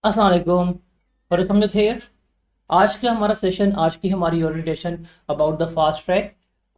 अस्सलाम वालेकुम। Welcome to there. आज की हमारी orientation about the fast track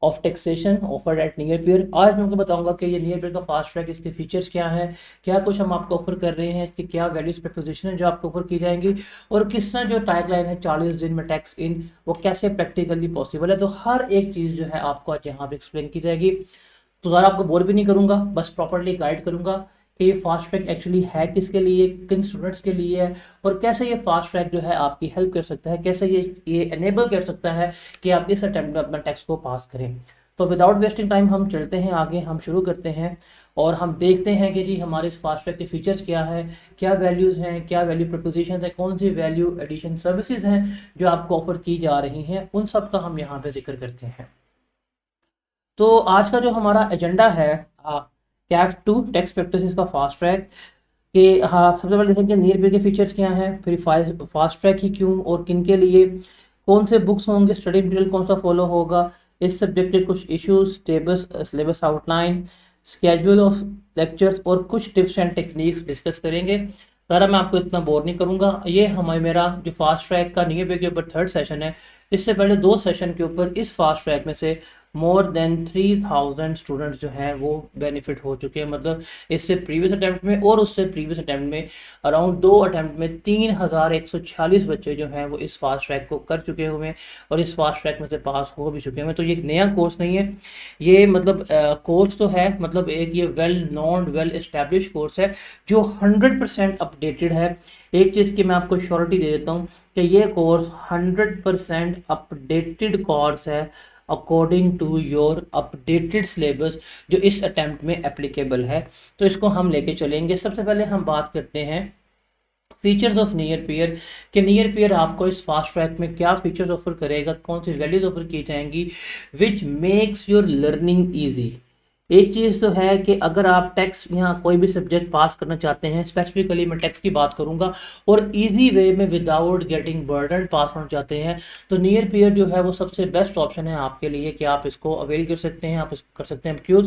of taxation offered at NearPeer. आज मैं आपको बताऊंगा कि ये नियर पेयर का फास्ट ट्रैक, इसके फीचर्स क्या हैं, क्या कुछ हम आपको ऑफर कर रहे हैं, इसकी क्या वैल्यूज प्रपोजिशन है जो आपको ऑफर की जाएंगी, और किस तरह जो टैगलाइन है 40 दिन में टैक्स इन, वो कैसे प्रैक्टिकली पॉसिबल है। तो हर एक चीज़ जो है आपको आज यहाँ पे एक्सप्लेन की जाएगी। तो ज़्यादा आपको बोर भी नहीं करूंगा, बस प्रॉपरली गाइड करूंगा कि ये फास्ट ट्रैक एक्चुअली है किसके लिए, किन स्टूडेंट्स के लिए है, और कैसे ये फास्ट ट्रैक जो है आपकी हेल्प कर सकता है, कैसे ये एनेबल कर सकता है कि आप इस अटेम्प्ट में अपना टेस्ट को पास करें। तो विदाउट वेस्टिंग टाइम हम चलते हैं आगे, हम शुरू करते हैं और हम देखते हैं कि जी हमारे इस फास्ट ट्रैक के फीचर्स क्या है, क्या वैल्यूज़ हैं, क्या वैल्यू प्रपोजिशन है, कौन सी वैल्यू एडिशन सर्विसेज हैं जो आपको ऑफर की जा रही हैं, उन सब का हम यहाँ पे जिक्र करते हैं। तो आज का जो हमारा एजेंडा है, कैफ टू टैक्स प्रैक्टिसेस का फास्ट ट्रैक के, हाँ सबसे पहले देखेंगे नियर पे के फीचर्स क्या हैं, फिर फास्ट ट्रैक ही क्यों और किन के लिए, कौन से बुक्स होंगे, स्टडी मटेरियल कौन सा फॉलो होगा, इस सब्जेक्ट के कुछ issues, tables, syllabus outline, schedule of lectures और कुछ टिप्स एंड टेक्निक्स डिस्कस करेंगे। सारा मैं आपको इतना बोर नहीं करूंगा। ये हमारे मेरा जो फास्ट ट्रैक का नियर पे के ऊपर थर्ड सेशन है। इससे पहले दो सेशन के ऊपर इस फास्ट ट्रैक में से मोर देन 3000 स्टूडेंट्स जो हैं वो बेनिफिट हो चुके हैं। मतलब इससे प्रीवियस अटैम्प्ट में और उससे प्रीवियस अटैम्प्ट में अराउंड दो अटैम्प्ट में 3146 बच्चे जो हैं वो इस फास्ट ट्रैक को कर चुके हुए हैं और इस फास्ट ट्रैक में से पास हो भी चुके हैं। तो ये एक नया कोर्स नहीं है, ये मतलब कोर्स तो है, मतलब एक ये well known well establish course है जो 100% अपडेटेड है। एक चीज़ की मैं आपको श्योरिटी दे देता हूँ कि ये कोर्स 100% अपडेटेड कोर्स है according to your updated syllabus जो इस अटेम्प्ट में एप्लीकेबल है। तो इसको हम लेके चलेंगे। सबसे पहले हम बात करते हैं फीचर्स ऑफ नियर पेयर कि नियर पेयर आपको इस फास्ट ट्रैक में क्या फीचर्स ऑफर करेगा, कौन सी वैल्यूज ऑफर की जाएंगी which makes your learning easy. एक चीज़ तो है कि अगर आप टैक्स यहाँ कोई भी सब्जेक्ट पास करना चाहते हैं, स्पेसिफिकली मैं टैक्स की बात करूँगा, और इजी वे में विदाउट गेटिंग बर्डन पास होना चाहते हैं, तो नियर पेयर जो है वो सबसे बेस्ट ऑप्शन है आपके लिए कि आप इसको अवेल कर सकते हैं, आप इसको कर सकते हैं क्यों,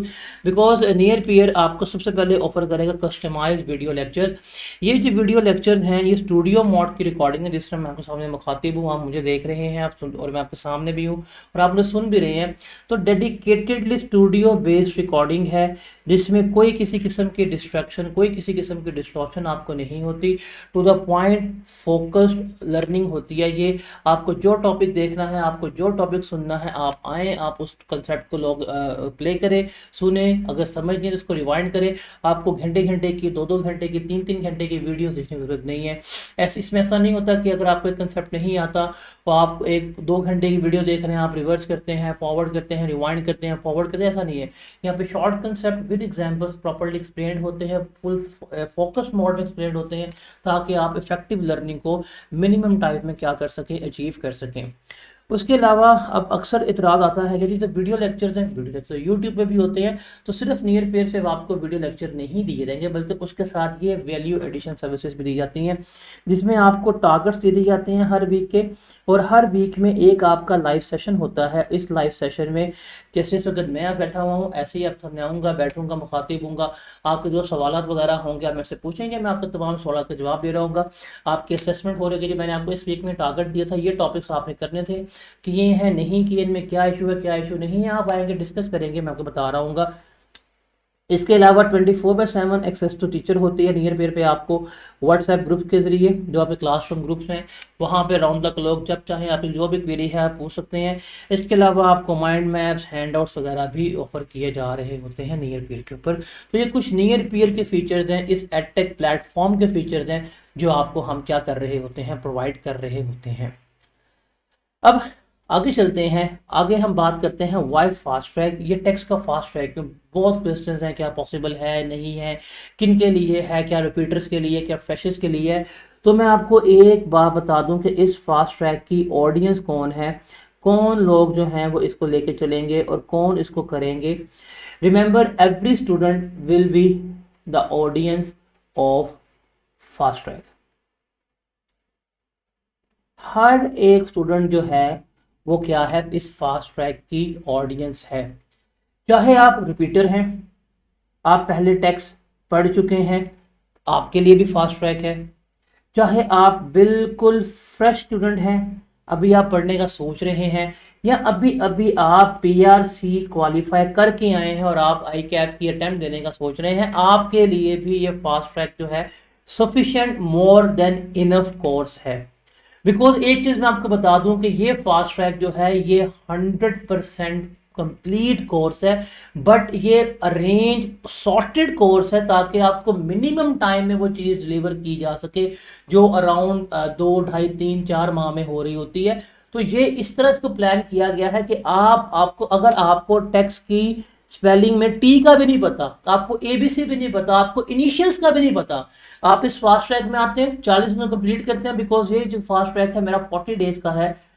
बिकॉज नियर पेयर आपको सबसे पहले ऑफर करेगा कस्टमाइज वीडियो लेक्चर। ये जो वीडियो लेक्चर्स हैं ये स्टूडियो मोड की रिकॉर्डिंग है, जिस तरह मैं आपके सामने मुखातिब हूँ, आप मुझे देख रहे हैं, आप सुन और मैं आपके सामने भी हूँ और आप मुझे सुन भी रहे हैं। तो डेडिकेटेडली स्टूडियो बेस्ड रिकॉर्डिंग है जिसमें कोई किसी किस्म की डिस्ट्रैक्शन, कोई किसी किस्म की डिस्टॉर्शन आपको नहीं होती। To the point focused learning होती है ये। आपको जो टॉपिक देखना है, आपको जो टॉपिक सुनना है, आप आएँ, आप उस कंसेप्ट को लोग प्ले करें, सुने, अगर समझ नहीं है तो उसको रिवाइंड करें। आपको घंटे घंटे की, दो दो घंटे की, तीन तीन घंटे की वीडियोस देखने की जरूरत नहीं है। ऐसे इसमें ऐसा नहीं होता कि अगर आपको एक कंसेप्ट नहीं आता तो आप एक दो घंटे की वीडियो देख रहे हैं, आप रिवर्स करते हैं, फॉरवर्ड करते हैं, रिवाइंड करते हैं, फॉरवर्ड करते हैं, ऐसा नहीं है। यहाँ पे short concept with examples properly explain होते हैं, फुल फोकस मोड में एक्सप्लेन होते हैं, ताकि आप इफेक्टिव लर्निंग को मिनिमम टाइम में क्या कर सकें, अचीव कर सकें। उसके अलावा अब अक्सर इतराज़ आता है कि जो वीडियो लेक्चर्स हैं, वीडियो लेक्चर यूट्यूब पे भी होते हैं, तो सिर्फ नियर पेयर से आपको वीडियो लेक्चर नहीं दिए जाएंगे, बल्कि उसके साथ ये वैल्यू एडिशन सर्विसेज भी दी जाती हैं, जिसमें आपको टारगेट्स दे दिए जाते हैं हर वीक के, और हर वीक में एक आपका लाइव सेशन होता है। इस लाइव सेशन में जैसे इस वक्त मैं बैठा हुआ हूँ, ऐसे ही आप सामने आऊँगा, बैठूंगा, मुखातिब हूँगा, आपके जो सवालात वगैरह होंगे आप मेरे से पूछेंगे, मैं आपके तमाम सवाल का जवाब दे रहा हूँ। आपकी असेसमेंट हो रही है कि मैंने आपको इस वीक में टारगेट दिया था, ये टॉपिक्स आपने करने थे, किए हैं, नहीं किए, इनमें क्या इशू है, क्या इशू नहीं है, आप आएंगे, डिस्कस करेंगे, मैं आपको बता रहा हूँ। इसके अलावा 24/7 एक्सेस टू टीचर होती है नियर पेयर पे आपको व्हाट्सएप ग्रुप के जरिए, जो आपके क्लासरूम ग्रुप्स हैं, वहाँ पे राउंड द क्लॉक जब चाहें आपकी जो भी क्वेरी है आप पूछ सकते हैं। इसके अलावा आपको माइंड मैप्स, हैंडआउट्स वगैरह भी ऑफर किए जा रहे होते हैं नियर पेयर के ऊपर। तो ये कुछ नियर पेयर के फीचर्स हैं, इस एडटेक प्लेटफॉर्म के फीचर्स हैं जो आपको हम क्या कर रहे होते हैं, प्रोवाइड कर रहे होते हैं। अब आगे चलते हैं, आगे हम बात करते हैं वाई फास्ट ट्रैक, ये टेक्स्ट का फास्ट ट्रैक में बहुत क्वेश्चंस हैं, क्या पॉसिबल है, नहीं है, किन के लिए है, क्या रिपीटर्स के लिए, क्या फ्रेशर्स के लिए है। तो मैं आपको एक बात बता दूं कि इस फास्ट ट्रैक की ऑडियंस कौन है, कौन लोग जो हैं वो इसको लेके चलेंगे और कौन इसको करेंगे। Remember every student will be the audience of fast track. हर एक स्टूडेंट जो है वो क्या है, इस फास्ट ट्रैक की ऑडियंस है। चाहे आप रिपीटर हैं, आप पहले टेक्स्ट पढ़ चुके हैं, आपके लिए भी फास्ट ट्रैक है। चाहे आप बिल्कुल फ्रेश स्टूडेंट हैं, अभी आप पढ़ने का सोच रहे हैं, या अभी अभी आप पीआरसी क्वालिफाई करके आए हैं और आप आई कैप की अटेम्प्ट देने का सोच रहे हैं, आपके लिए भी ये फास्ट ट्रैक जो है sufficient more than enough course है। बिकॉज एक चीज मैं आपको बता दूं कि ये फास्ट ट्रैक जो है ये 100% कंप्लीट कोर्स है, बट ये अरेंज सॉर्टेड कोर्स है ताकि आपको मिनिमम टाइम में वो चीज़ डिलीवर की जा सके जो अराउंड 2, 2.5, 3, 4 माह में हो रही होती है। तो ये इस तरह इसको प्लान किया गया है कि आपको अगर आपको टैक्स की स्पेलिंग में टी का भी नहीं पता, आपको एबीसी भी नहीं पता, आपको इनिशियल्स का भी नहीं पता, आप इस फास्ट ट्रैक में आते हैं 40 में कंप्लीट करते हैं। बिकॉज ये जो फास्ट ट्रैक है मेरा 40 डेज का है।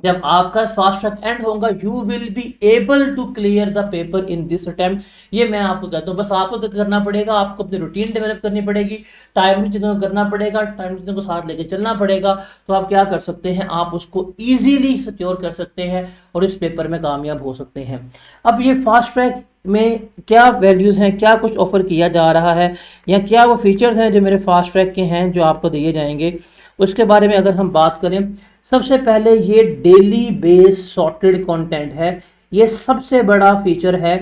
जब आपका फास्ट ट्रैक एंड होगा you will be able to clear the paper in this attempt. ये मैं आपको कहता हूँ, बस आपको क्या करना पड़ेगा, आपको अपनी रूटीन डेवलप करनी पड़ेगी, टाइम चीज़ों को करना पड़ेगा, टाइम चीज़ों को साथ लेके चलना पड़ेगा। तो आप क्या कर सकते हैं, आप उसको ईजीली सिक्योर कर सकते हैं और इस पेपर में कामयाब हो सकते हैं। अब ये फास्ट ट्रैक में क्या वैल्यूज़ हैं, क्या कुछ ऑफर किया जा रहा है, या क्या वो फीचर्स हैं जो मेरे फास्ट ट्रैक के हैं जो आपको दिए जाएंगे, उसके बारे में अगर हम बात करें। सबसे पहले ये डेली बेस सॉर्टेड कंटेंट है। ये सबसे बड़ा फीचर है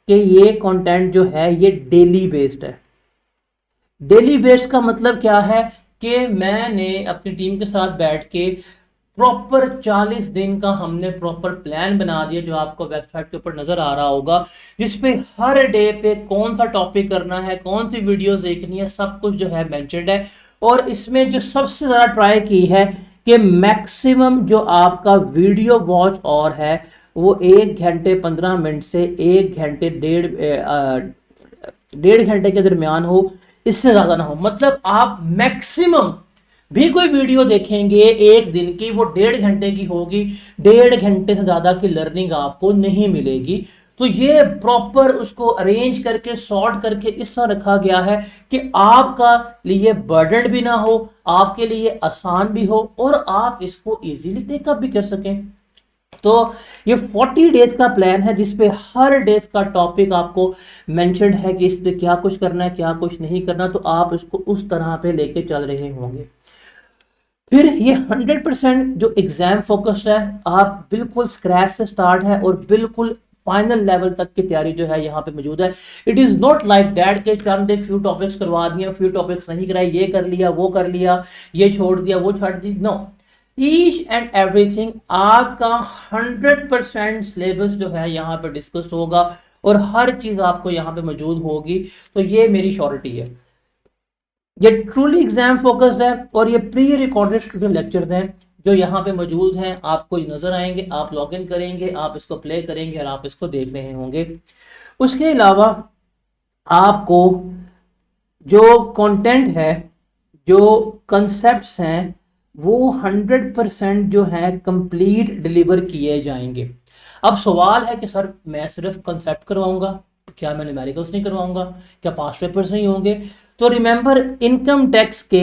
कि ये कंटेंट जो है ये डेली बेस्ड है। डेली बेस्ड का मतलब क्या है कि मैंने अपनी टीम के साथ बैठ के प्रॉपर 40 दिन का हमने प्रॉपर प्लान बना दिया जो आपको वेबसाइट के ऊपर नजर आ रहा होगा, जिसपे हर डे पे कौन सा टॉपिक करना है, कौन सी वीडियोस देखनी है, सब कुछ जो है मेंशन्ड है। और इसमें जो सबसे ज़्यादा ट्राई की है कि मैक्सिमम जो आपका वीडियो वॉच और है वो 1 घंटे 15 मिनट से 1 घंटे 1.5 घंटे के दरमियान हो, इससे ज़्यादा ना हो। मतलब आप मैक्सिमम भी कोई वीडियो देखेंगे एक दिन की वो 1.5 घंटे की होगी, 1.5 घंटे से ज़्यादा की लर्निंग आपको नहीं मिलेगी। तो ये प्रॉपर उसको अरेंज करके सॉर्ट करके इस तरह रखा गया है कि आपका लिए बर्डन भी ना हो, आपके लिए आसान भी हो और आप इसको इजीली टेकअप भी कर सकें। तो ये 40 डेज का प्लान है जिसपे हर डेज का टॉपिक आपको मेंशन्ड है कि इस पे क्या कुछ करना है, क्या कुछ नहीं करना, तो आप इसको उस तरह पे लेके चल रहे होंगे। फिर ये 100% जो एग्जाम फोकस्ड है, आप बिल्कुल स्क्रैच से स्टार्ट है और बिल्कुल फाइनल लेवल तक की तैयारी जो है यहाँ पे मौजूद है। It is not like that के चंद एक फ्यू टॉपिक्स करवा दिए, फ्यू टॉपिक्स नहीं कराए, ये कर लिया, वो कर लिया, ये छोड़ दिया, वो छोड़ दी। नो, ईच एंड एवरीथिंग आपका 100% सिलेबस जो है यहाँ पे डिस्कस होगा और हर चीज आपको यहाँ पे मौजूद होगी। तो ये मेरी श्योरिटी है। ये ट्रूली एग्जाम फोकस्ड है और ये प्री रिकॉर्डेड स्टूडेंट लेक्चर्स हैं जो यहाँ पे मौजूद हैं, आपको नजर आएंगे, आप लॉग इन करेंगे, आप इसको प्ले करेंगे और आप इसको देख रहे होंगे। उसके अलावा आपको जो कंटेंट है, जो कंसेप्ट्स हैं, वो 100% जो है कंप्लीट डिलीवर किए जाएंगे। अब सवाल है कि सर मैं सिर्फ कंसेप्ट करवाऊंगा, क्या मैं न्यूमेरिकल्स नहीं करवाऊंगा, क्या पास पेपर्स नहीं होंगे? तो रिमेंबर, इनकम टैक्स के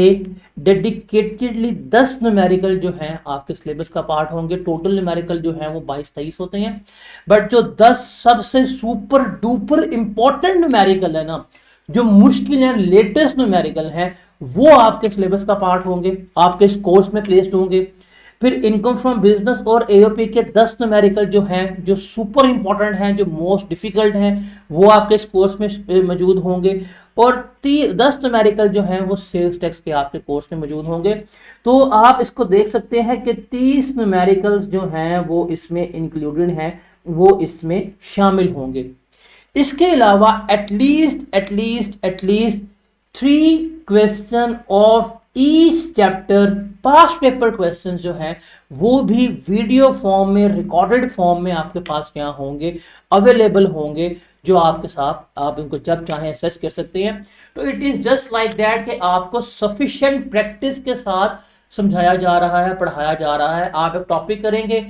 डेडिकेटेडली 10 न्यूमेरिकल जो हैं आपके सिलेबस का पार्ट होंगे। टोटल न्यूमेरिकल जो है वो 22-23 होते हैं, बट जो 10 सबसे सुपर डुपर इंपॉर्टेंट न्यूमेरिकल है ना, जो मुश्किल है, लेटेस्ट न्यूमेरिकल है, वो आपके सिलेबस का पार्ट होंगे, आपके इस कोर्स में प्लेस्ड होंगे। फिर इनकम फ्रॉम बिजनेस और एओपी के 10 न्यूमेरिकल जो हैं, जो सुपर इंपॉर्टेंट हैं, जो मोस्ट डिफिकल्ट हैं, वो आपके इस कोर्स में मौजूद होंगे। और 10 न्यूमेरिकल जो हैं वो सेल्स टैक्स के आपके कोर्स में मौजूद होंगे। तो आप इसको देख सकते हैं कि 30 न्यूमेरिकल्स जो हैं वो इसमें इंक्लूडेड हैं, वो इसमें शामिल होंगे। इसके अलावा at least 3 question of each chapter, past paper questions जो हैं वो भी वीडियो फॉर्म में, रिकॉर्डेड फॉर्म में आपके पास क्या होंगे, अवेलेबल होंगे, जो आपके साथ आप इनको जब चाहें एक्सेस कर सकते हैं। तो it is just like that कि आपको सफिशिएंट प्रैक्टिस के साथ समझाया जा रहा है, पढ़ाया जा रहा है। आप एक टॉपिक करेंगे,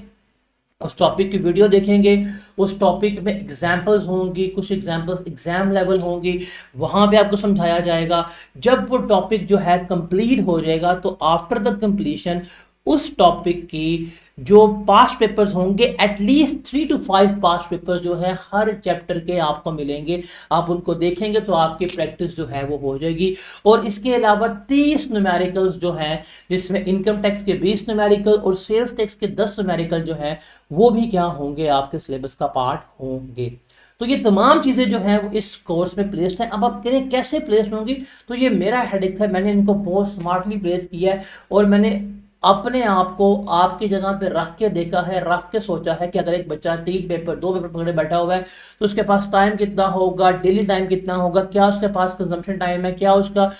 उस टॉपिक की वीडियो देखेंगे, उस टॉपिक में एग्जाम्पल्स होंगी, कुछ एग्जाम्पल्स एग्जाम लेवल होंगी, वहाँ पे आपको समझाया जाएगा। जब वो टॉपिक जो है कंप्लीट हो जाएगा तो आफ्टर द कंप्लीशन उस टॉपिक की जो पास्ट पेपर्स होंगे, एटलीस्ट 3 to 5 पास्ट पेपर्स जो है हर चैप्टर के आपको मिलेंगे। आप उनको देखेंगे तो आपकी प्रैक्टिस जो है वो हो जाएगी। और इसके अलावा 30 न्यूमेरिकल्स जो हैं, जिसमें इनकम टैक्स के 20 न्यूमेरिकल और सेल्स टैक्स के 10 न्यूमेरिकल जो है वो भी क्या होंगे, आपके सिलेबस का पार्ट होंगे। तो ये तमाम चीज़ें जो हैं वो इस कोर्स में प्लेस्ड हैं। अब आप कहें कैसे प्लेस्ड होंगी, तो ये मेरा हेडेक था, मैंने इनको बहुत स्मार्टली प्लेस किया है और मैंने अपने आप को आपकी जगह पे रख के देखा है, रख के सोचा है कि अगर एक बच्चा 3 पेपर 2 पेपर पकड़े बैठा हुआ है तो उसके पास टाइम कितना होगा, डेली टाइम कितना होगा, क्या उसके पास कंजम्पशन टाइम है, क्या उसका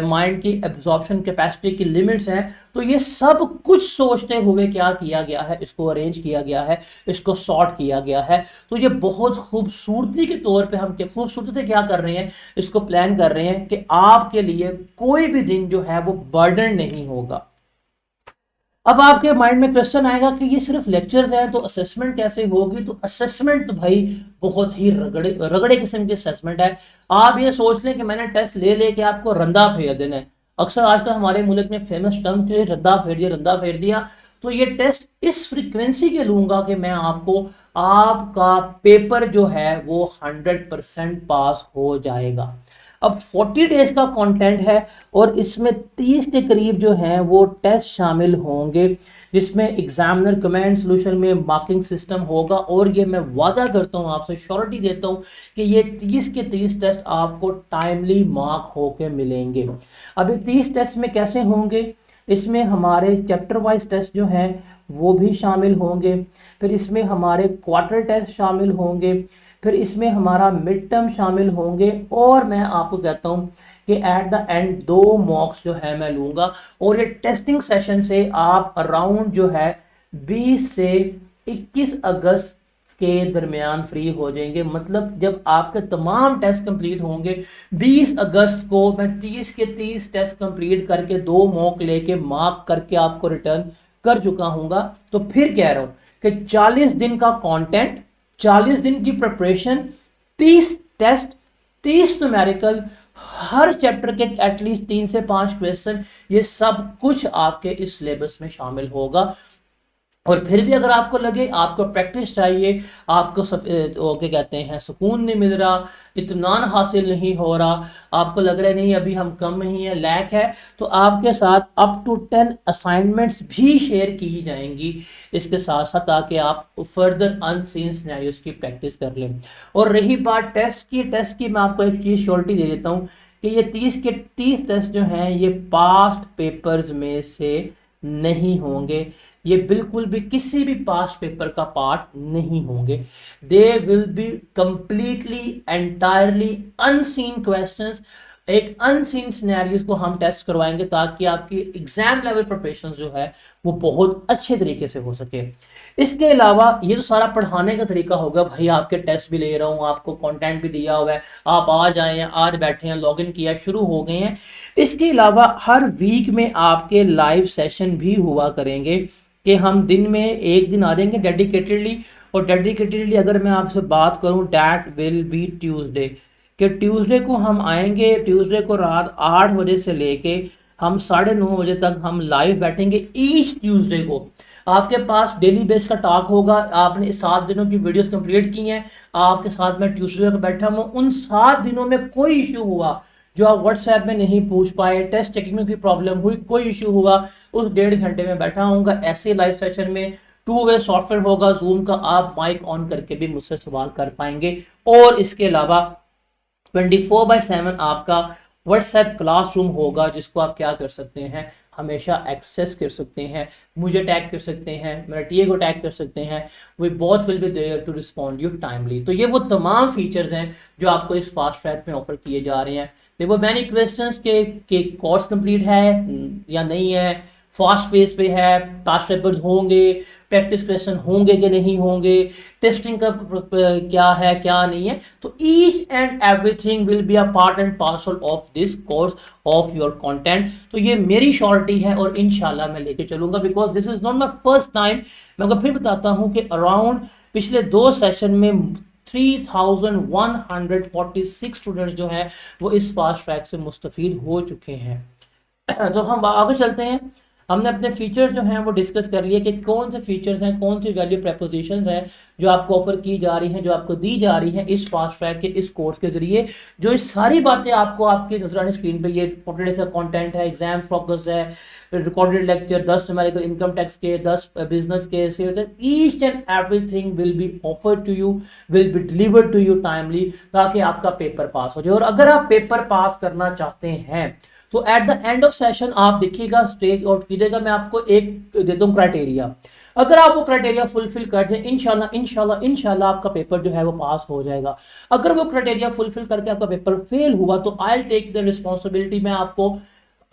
माइंड की एब्जॉर्प्शन कैपेसिटी की लिमिट्स हैं। तो ये सब कुछ सोचते हुए क्या किया गया है, इसको अरेंज किया गया है, इसको सॉर्ट किया गया है। तो ये बहुत खूबसूरती के तौर पे हम खूबसूरती से क्या कर रहे हैं, इसको प्लान कर रहे हैं कि आपके लिए कोई भी दिन जो है वो बर्डन नहीं होगा। अब आपके माइंड में क्वेश्चन आएगा कि ये सिर्फ लेक्चर्स हैं तो असेसमेंट कैसे होगी। तो असेसमेंट तो भाई बहुत ही रगड़े रगड़े किस्म की असेसमेंट है। आप ये सोच लें कि मैंने टेस्ट ले लेके आपको रंदा फेर देना है। अक्सर आजकल हमारे मुल्क में फेमस टर्म थे रंदा फेर दिया, रंदा फेर दिया। तो ये टेस्ट इस फ्रीक्वेंसी के लूंगा कि मैं आपको आपका पेपर जो है वो 100% पास हो जाएगा। अब 40 डेज का कंटेंट है और इसमें 30 के करीब जो हैं वो टेस्ट शामिल होंगे, जिसमें एग्जामिनर कमेंट सोल्यूशन में मार्किंग सिस्टम होगा। और ये मैं वादा करता हूँ, आपसे श्योरिटी देता हूँ कि ये 30 के 30 टेस्ट आपको टाइमली मार्क होके मिलेंगे। अभी 30 टेस्ट में कैसे होंगे, इसमें हमारे चैप्टर वाइज टेस्ट जो हैं वो भी शामिल होंगे, फिर इसमें हमारे क्वार्टर टेस्ट शामिल होंगे, फिर इसमें हमारा मिड टर्म शामिल होंगे। और मैं आपको कहता हूं कि एट द एंड 2 मॉक्स जो है मैं लूंगा। और ये टेस्टिंग सेशन से आप अराउंड जो है 20 से 21 अगस्त के दरमियान फ्री हो जाएंगे। मतलब जब आपके तमाम टेस्ट कंप्लीट होंगे 20 अगस्त को मैं 30 के 30 टेस्ट कंप्लीट करके 2 मॉक लेके मार्क करके आपको रिटर्न कर चुका हूँगा। तो फिर कह रहा हूँ कि 40 दिन का कंटेंट, 40 दिन की प्रिपरेशन, 30 टेस्ट, 30 न्यूमेरिकल, हर चैप्टर के एटलीस्ट 3 से 5 क्वेश्चन, ये सब कुछ आपके इस सिलेबस में शामिल होगा। और फिर भी अगर आपको लगे आपको प्रैक्टिस चाहिए, आपको क्या कहते हैं सुकून नहीं मिल रहा, इत्मीनान हासिल नहीं हो रहा, आपको लग रहा है नहीं अभी हम कम ही है, लैक है, तो आपके साथ अप टू 10 असाइनमेंट्स भी शेयर की जाएंगी इसके साथ साथ, ताकि आप फर्दर अनसीन सिनेरियोज की प्रैक्टिस कर लें। और रही बात टेस्ट की मैं आपको एक चीज़ श्योरिटी दे देता हूँ कि ये 30 के 30 टेस्ट जो हैं ये पास्ट पेपर्स में से नहीं होंगे, ये बिल्कुल भी किसी भी पास्ट पेपर का पार्ट नहीं होंगे। They will be completely entirely unseen questions, एक अनसीन सिनेरियोज को हम टेस्ट करवाएंगे ताकि आपकी एग्जाम लेवल प्रिपरेशन जो है वो बहुत अच्छे तरीके से हो सके। इसके अलावा ये तो सारा पढ़ाने का तरीका होगा, भाई आपके टेस्ट भी ले रहा हूँ, आपको कंटेंट भी दिया हुआ है, आप आज आए हैं, आज बैठे हैं, लॉगिन किया, शुरू हो गए हैं। इसके अलावा हर वीक में आपके लाइव सेशन भी हुआ करेंगे कि हम दिन में एक दिन आ जाएंगे डेडिकेटेडली। और डेडिकेटेडली अगर मैं आपसे बात करूं, डैट विल बी ट्यूसडे, कि ट्यूसडे को हम आएंगे, ट्यूसडे को रात 8 बजे से लेके हम 9:30 बजे तक हम लाइव बैठेंगे। ईच ट्यूसडे को आपके पास डेली बेस का टॉक होगा। आपने 7 दिनों की वीडियोस कंप्लीट की हैं, आपके साथ मैं ट्यूसडे को बैठा हूँ। उन 7 दिनों में कोई इशू हुआ जो आप व्हाट्सएप में नहीं पूछ पाए, टेस्ट चेकिंग में कोई प्रॉब्लम हुई, कोई इशू हुआ, उस 1.5 घंटे में बैठा हूँगा। ऐसे लाइव सेशन में 2 वे सॉफ्टवेयर होगा जूम का, आप माइक ऑन करके भी मुझसे सवाल कर पाएंगे। और इसके अलावा 24/7 आपका व्हाट्सएप क्लासरूम होगा, जिसको आप क्या कर सकते हैं, हमेशा एक्सेस कर सकते हैं, मुझे टैग कर सकते हैं, मेरा टीए को टैग कर सकते हैं, we both will be there to respond you timely. तो ये वो तमाम फीचर्स हैं जो आपको इस फास्ट ट्रैक में ऑफर किए जा रहे हैं। देखो मैनी क्वेश्चंस के कोर्स कंप्लीट है या नहीं है, फास्ट पेस पे है, पास्ट पेपर्स होंगे, प्रैक्टिस क्वेश्चन होंगे कि नहीं होंगे, टेस्टिंग का क्या है क्या नहीं है। तो each and everything will be a part and parcel of this course of your content. तो ये मेरी श्योरिटी है और इंशाल्लाह मैं लेके चलूंगा, because this is not my first time. मैं आपको फिर बताता हूँ कि अराउंड पिछले 2 सेशन में 3146 स्टूडेंट्स जो हैं वो इस फास्ट ट्रैक से मुस्तफीद हो चुके हैं। तो हम आगे चलते हैं। हमने अपने फीचर्स जो हैं वो डिस्कस कर लिए कि कौन से फीचर्स हैं, कौन सी वैल्यू प्रपोजिशंस हैं जो आपको ऑफर की जा रही हैं, जो आपको दी जा रही हैं इस फास्ट ट्रैक के इस कोर्स के जरिए। जो इस सारी बातें आपको आपकी नजरानी स्क्रीन पे, ये 40 डेज का कंटेंट है, एग्जाम फोकस है, recorded lecture, 10 numerical income tax के, 10 बिजनेस के, each and everything will be offered to you, will be delivered to you timely, ताकि आपका पेपर पास हो जाए। और अगर आप पेपर पास करना चाहते हैं तो at the end of session आप देखिएगा, स्टेक आउट कीजिएगा, मैं आपको एक देता हूँ क्राइटेरिया। अगर आप वो क्राइटेरिया फुलफिल कर दें, इंशाल्लाह इंशाल्लाह इंशाल्लाह आपका पेपर जो है वो पास हो जाएगा। अगर वो क्राइटेरिया फुलफिल करके आपका पेपर फेल हुआ तो I will take the responsibility, मैं आपको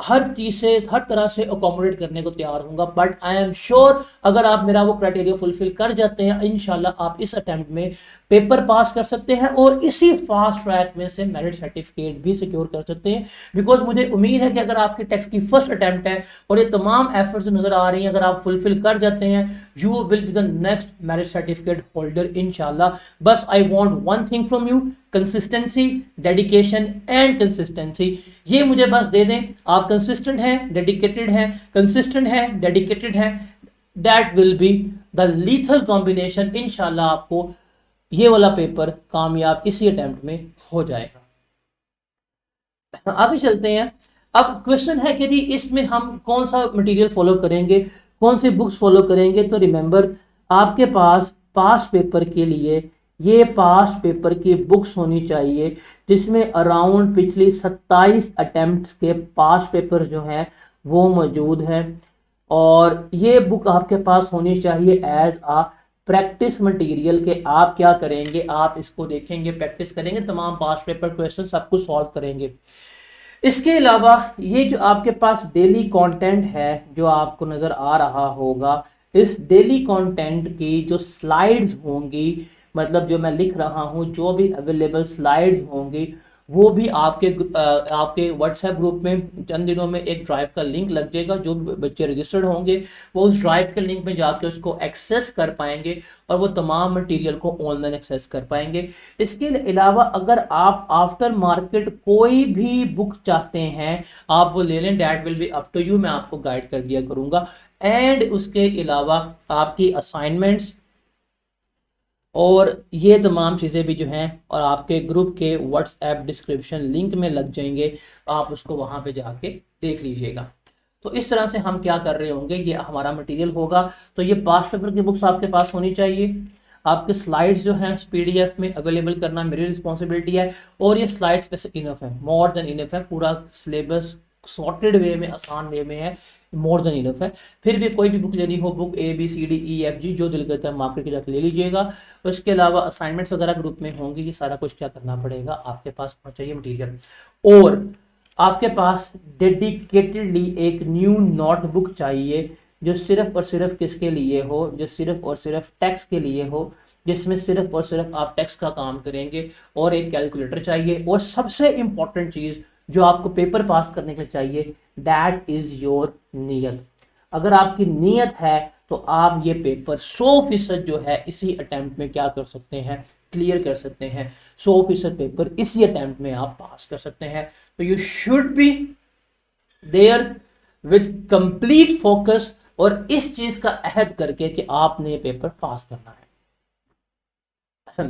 हर चीज से, हर तरह से अकोमोडेट करने को तैयार हूंगा। बट आई एम श्योर अगर आप मेरा वो क्राइटेरिया फुलफिल कर जाते हैं, इंशाल्लाह आप इस अटेम्प्ट में पेपर पास कर सकते हैं और इसी फास्ट ट्रैक में से मेरिट सर्टिफिकेट भी सिक्योर कर सकते हैं। बिकॉज मुझे उम्मीद है कि अगर आपके टेक्स्ट की फर्स्ट अटेम्प्ट है और ये तमाम एफर्ट्स नजर आ रही हैं, अगर आप फुलफिल कर जाते हैं, you will be the next merit certificate holder इंशाल्लाह। बस I want one thing from you, consistency, dedication and consistency. ये मुझे बस दे दें, आप कंसिस्टेंट हैं, डेडिकेटेड हैं, कंसिस्टेंट हैं, डेडिकेटेड हैं, that will be the lethal combination. इंशाल्लाह आपको ये वाला पेपर कामयाब इसी अटेम्प्ट में हो जाएगा। आगे चलते हैं। अब क्वेश्चन है कि जी इसमें हम कौन सा मटेरियल फॉलो करेंगे, कौन सी बुक्स फॉलो करेंगे। तो रिमेंबर, आपके पास पास्ट पेपर के लिए ये पास्ट पेपर की बुक्स होनी चाहिए जिसमें अराउंड पिछली 27 अटेम्प्ट्स के पास्ट पेपर जो हैं वो मौजूद है। और ये बुक आपके पास होनी चाहिए एज आ प्रैक्टिस मटेरियल के आप क्या करेंगे, आप इसको देखेंगे, प्रैक्टिस करेंगे, तमाम पास्ट पेपर क्वेश्चन सब कुछ सॉल्व करेंगे। इसके अलावा ये जो आपके पास डेली कंटेंट है जो आपको नज़र आ रहा होगा, इस डेली कंटेंट की जो स्लाइड्स होंगी, मतलब जो मैं लिख रहा हूँ, जो भी अवेलेबल स्लाइड्स होंगी वो भी आपके व्हाट्सएप ग्रुप में चंद दिनों में एक ड्राइव का लिंक लग जाएगा। जो बच्चे रजिस्टर्ड होंगे वो उस ड्राइव के लिंक में जाके उसको एक्सेस कर पाएंगे और वो तमाम मटेरियल को ऑनलाइन एक्सेस कर पाएंगे। इसके अलावा अगर आप आफ्टर मार्केट कोई भी बुक चाहते हैं आप वो ले लें, that will be up to you, मैं आपको गाइड कर दिया करूँगा। एंड उसके अलावा आपकी असाइनमेंट्स और ये तमाम चीज़ें भी जो हैं और आपके ग्रुप के व्हाट्सएप डिस्क्रिप्शन लिंक में लग जाएंगे, आप उसको वहाँ पे जाके देख लीजिएगा। तो इस तरह से हम क्या कर रहे होंगे, ये हमारा मटेरियल होगा। तो ये पास्ट पेपर की बुक्स आपके पास होनी चाहिए, आपके स्लाइड्स जो हैं पीडीएफ में अवेलेबल करना मेरी रिस्पॉन्सिबिलिटी है। और ये स्लाइड्स पे से इनफ है, मोर देन इनफ है, पूरा सिलेबस सॉर्टेड वे में, आसान वे में है, मोर देन इनफ है। फिर भी कोई भी बुक लेनी हो, बुक ABCDEFG जो दिल करता है मार्केट के जाकर ले लीजिएगा। उसके अलावा असाइनमेंट्स वगैरह ग्रुप में होंगी, ये सारा कुछ क्या करना पड़ेगा, आपके पास होना चाहिए मटीरियल। और आपके पास डेडिकेटेडली एक न्यू नोटबुक चाहिए जो सिर्फ और सिर्फ किसके लिए हो, जो सिर्फ और सिर्फ टैक्स के लिए हो, जिसमें सिर्फ और सिर्फ आप टैक्स का काम करेंगे। और एक कैलकुलेटर चाहिए। और सबसे इंपॉर्टेंट चीज़ जो आपको पेपर पास करने के लिए चाहिए, दैट इज योर नीयत। अगर आपकी नीयत है तो आप ये पेपर 100% जो है इसी अटेम्प्ट में क्या कर सकते हैं, क्लियर कर सकते हैं। 100% पेपर इसी अटेम्प्ट में आप पास कर सकते हैं। तो you should be there with complete focus और इस चीज का अहद करके कि आपने ये पेपर पास करना है।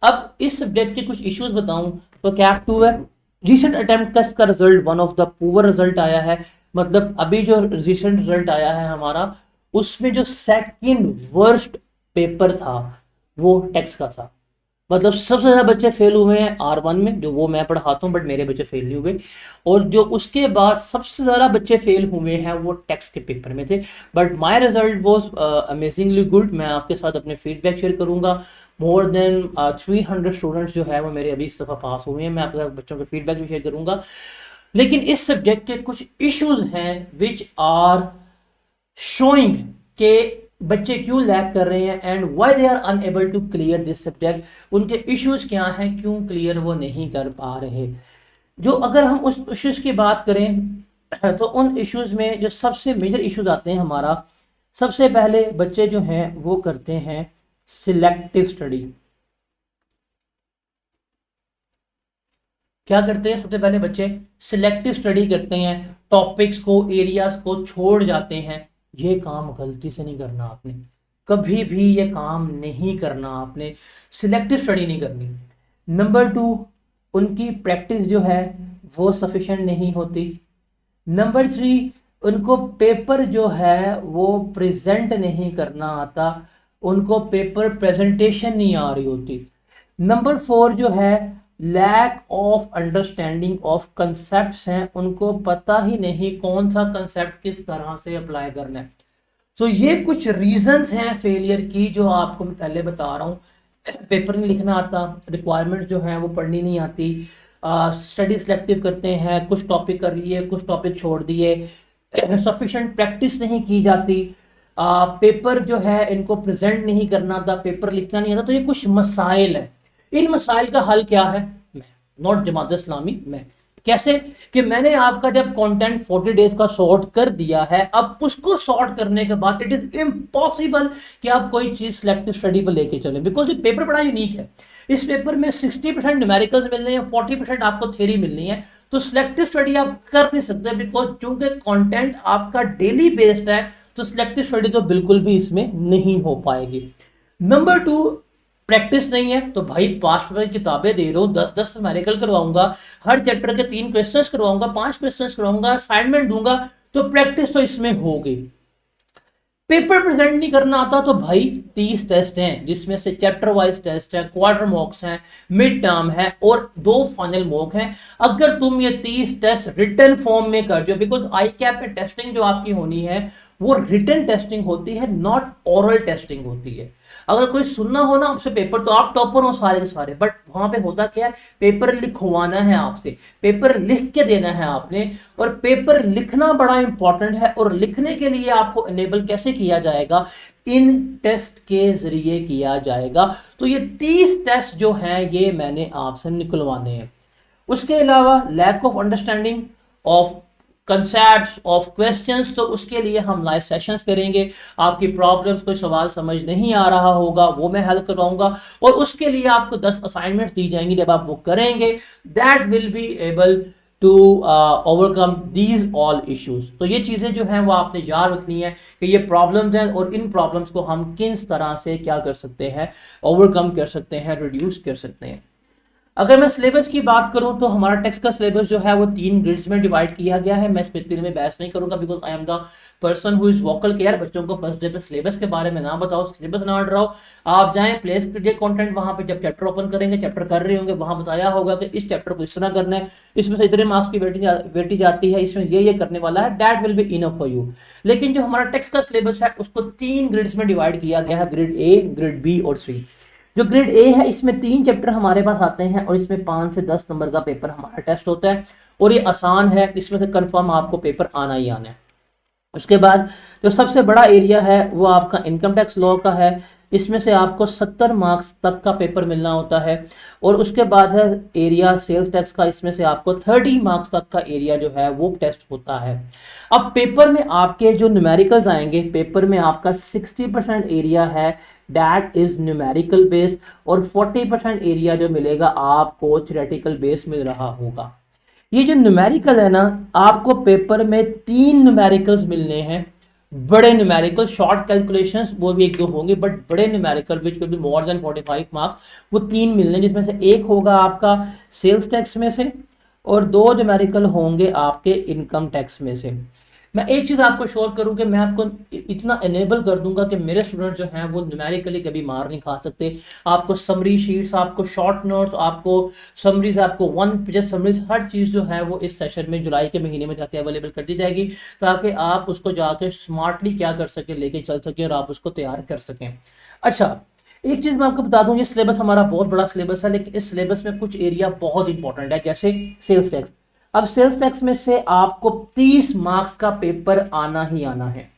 अब इस सब्जेक्ट के कुछ इश्यूज बताऊं तो कैफ 2 है, रिसेंट अटेम्प्ट का इसका result one of the poor result आया है। मतलब अभी जो रिसेंट रिजल्ट आया है हमारा, उसमें जो सेकंड वर्स्ट पेपर था वो टैक्स का था। मतलब सबसे ज़्यादा बच्चे फेल हुए हैं R1 में, जो वो मैं पढ़ाता हूँ, बट मेरे बच्चे फेल नहीं हुए। और जो उसके बाद सबसे ज़्यादा बच्चे फेल हुए हैं वो टैक्स के पेपर में थे। But my result was amazingly good. मैं आपके साथ अपने फीडबैक शेयर करूँगा। मोर देन 300 स्टूडेंट्स जो है वो मेरे अभी इस दफ़ा पास हुए हैं। मैं आपके साथ बच्चों के फीडबैक भी शेयर करूँगा। लेकिन इस सब्जेक्ट के कुछ इश्यूज हैं विच आर शोइंग के बच्चे क्यों लैग कर रहे हैं and why they are unable to clear this subject. उनके इश्यूज क्या हैं, क्यों क्लियर वो नहीं कर पा रहे। जो अगर हम उस इश्यूज की बात करें तो उन इश्यूज में जो सबसे मेजर इश्यूज आते हैं हमारा, सबसे पहले बच्चे जो हैं वो करते हैं सिलेक्टिव स्टडी। क्या करते हैं सबसे पहले बच्चे सिलेक्टिव स्टडी करते हैं। टॉपिक्स को, एरियाज को छोड़ जाते हैं, ये काम गलती से नहीं करना आपने, कभी भी ये काम नहीं करना आपने, सिलेक्टिव स्टडी नहीं करनी। नंबर 2, उनकी प्रैक्टिस जो है वो सफिशिएंट नहीं होती। नंबर 3, उनको पेपर जो है वो प्रेजेंट नहीं करना आता, उनको पेपर प्रेजेंटेशन नहीं आ रही होती। नंबर 4 जो है, lack of understanding of concepts हैं, उनको पता ही नहीं कौन सा कंसेप्ट किस तरह से अप्लाई करना है। तो ये कुछ रीजंस हैं फेलियर की जो आपको मैं पहले बता रहा हूँ। पेपर नहीं लिखना आता, रिक्वायरमेंट जो है वो पढ़नी नहीं आती, स्टडी सिलेक्टिव करते हैं, कुछ टॉपिक कर लिए, कुछ टॉपिक छोड़ दिए, सफिशिएंट प्रैक्टिस नहीं की जाती, पेपर जो है इनको प्रेजेंट नहीं करना आता, पेपर लिखना नहीं आता। तो ये कुछ मसाइल है। इन मसाइल का हल क्या है? मैं, नॉट जमात इस्लामी, मैं कैसे कि मैंने आपका जब कंटेंट 40 डेज का सॉर्ट कर दिया है, अब उसको सॉर्ट करने के बाद इट इज इम्पॉसिबल कि आप कोई चीज सिलेक्टिव स्टडी पर लेके चलें, बिकॉज ये पेपर बड़ा यूनिक है। इस पेपर में 60% न्यूमेरिकल्स मिलने हैं, 40% आपको थ्योरी मिलनी है। तो सिलेक्टिव स्टडी आप कर नहीं सकते, बिकॉज चूंकि कंटेंट आपका डेली बेस्ड है, तो सिलेक्टिव स्टडी तो बिल्कुल भी इसमें नहीं हो पाएगी। नंबर 2, प्रैक्टिस नहीं है, तो भाई पास्ट पेपर की किताबें दे रहा हूँ, 10-10 न्यूमेरिकल करवाऊंगा, हर चैप्टर के 3 क्वेश्चंस करवाऊंगा, 5 क्वेश्चंस करवाऊंगा, असाइनमेंट दूंगा, तो प्रैक्टिस तो इसमें होगी। पेपर प्रेजेंट नहीं करना आता, तो भाई 30 टेस्ट हैं, जिसमें से चैप्टर वाइज टेस्ट है, क्वार्टर मॉक्स हैं, मिड टर्म है और 2 फाइनल मॉक हैं। अगर तुम ये 30 टेस्ट रिटन फॉर्म में कर जो, बिकॉज आई कैप पे टेस्टिंग जो आपकी होनी है वो रिटन टेस्टिंग होती है, नॉट ओरल टेस्टिंग होती है। अगर कोई सुनना हो ना आपसे पेपर, तो आप टॉपर हो सारे के सारे, बट वहां पे होता क्या है, पेपर लिखवाना है आपसे, पेपर लिख के देना है आपने, और पेपर लिखना बड़ा इंपॉर्टेंट है। और लिखने के लिए आपको इनेबल कैसे किया जाएगा? इन टेस्ट के जरिए किया जाएगा। तो ये 30 टेस्ट जो हैं ये मैंने आपसे निकलवाने हैं। उसके अलावा lack of understanding of concepts of questions, तो उसके लिए हम लाइव सेशंस करेंगे। आपकी प्रॉब्लम्स, कोई सवाल समझ नहीं आ रहा होगा वो मैं हल करवाऊंगा, और उसके लिए आपको 10 असाइनमेंट्स दी जाएंगी। जब आप वो करेंगे, that will be able to overcome these all issues. तो ये चीज़ें जो हैं वो आपने याद रखनी है कि ये प्रॉब्लम्स हैं, और इन प्रॉब्लम्स को हम किस तरह से क्या कर सकते हैं, ओवरकम कर सकते हैं, रिड्यूस कर सकते हैं। अगर मैं सिलेबस की बात करूं तो हमारा टेक्स्ट का सिलेबस जो है वो 3 ग्रिड्स में डिवाइड किया गया है। मैं इस पे में बहस नहीं करूंगा, because I am the person who is vocal के यार बच्चों को फर्स्ट डे पे सिलेबस के बारे में ना बताओ, सिलेबस ना डराओ। आप जाएं प्लेस कीजिए कंटेंट, वहां पे जब चैप्टर ओपन करेंगे, चैप्टर कर रहे होंगे, वहां बताया होगा कि इस चैप्टर को इस तरह करना है, इसमें से इतने मार्क्स की वेटी जाती है, इसमें ये करने वाला है, that will be enough for you. लेकिन जो हमारा टेक्स्ट का सिलेबस है उसको 3 ग्रिड्स में डिवाइड किया गया है, ग्रिड ए, ग्रिड बी और सी। जो ग्रेड ए है इसमें 3 चैप्टर हमारे पास आते हैं, और इसमें 5 से 10 नंबर का पेपर हमारा टेस्ट होता है, और ये आसान है, इसमें से कंफर्म आपको पेपर आना ही आना है। उसके बाद जो सबसे बड़ा एरिया है वो आपका इनकम टैक्स लॉ का है, इसमें से आपको 70 मार्क्स तक का पेपर मिलना होता है। और उसके बाद है एरिया सेल्स टैक्स का, इसमें से आपको 30 मार्क्स तक का एरिया जो है वो टेस्ट होता है। अब पेपर में आपके जो न्यूमेरिकल्स आएंगे, पेपर में आपका 60% एरिया है दैट इज न्यूमेरिकल बेस्ड, और 40% एरिया जो मिलेगा आपको थ्योरेटिकल बेस मिल रहा होगा। ये जो न्यूमेरिकल है ना, आपको पेपर में 3 न्यूमेरिकल्स मिलने हैं, बड़े न्यूमेरिकल, शॉर्ट कैलकुलेशंस वो भी 1-2 होंगे, बट बड़े numerical which will be more than 45 marks, वो 3 मिलने, जिसमें से एक होगा आपका सेल्स टैक्स में से, और 2 न्यूमेरिकल होंगे आपके इनकम टैक्स में से। मैं एक चीज़ आपको श्योर करूं कि मैं आपको इतना एनेबल कर दूंगा कि मेरे स्टूडेंट जो हैं वो न्यूमेरिकली कभी मार नहीं खा सकते। आपको समरी शीट्स, आपको शॉर्ट नोट्स, आपको समरीज, आपको 1 पेज समरीज, हर चीज़ जो है वो इस सेशन में जुलाई के महीने में जाके अवेलेबल कर दी जाएगी, ताकि आप उसको जाके स्मार्टली क्या कर सकें, लेके चल सकें और आप उसको तैयार कर सकें। अच्छा, एक चीज़ मैं आपको बता दूं, ये सिलेबस हमारा बहुत बड़ा सिलेबस है, लेकिन इस सिलेबस में कुछ एरिया बहुत इंपॉर्टेंट है, जैसे सेल्स टैक्स। अब सेल्स टैक्स में से आपको 30 मार्क्स का पेपर आना ही आना है।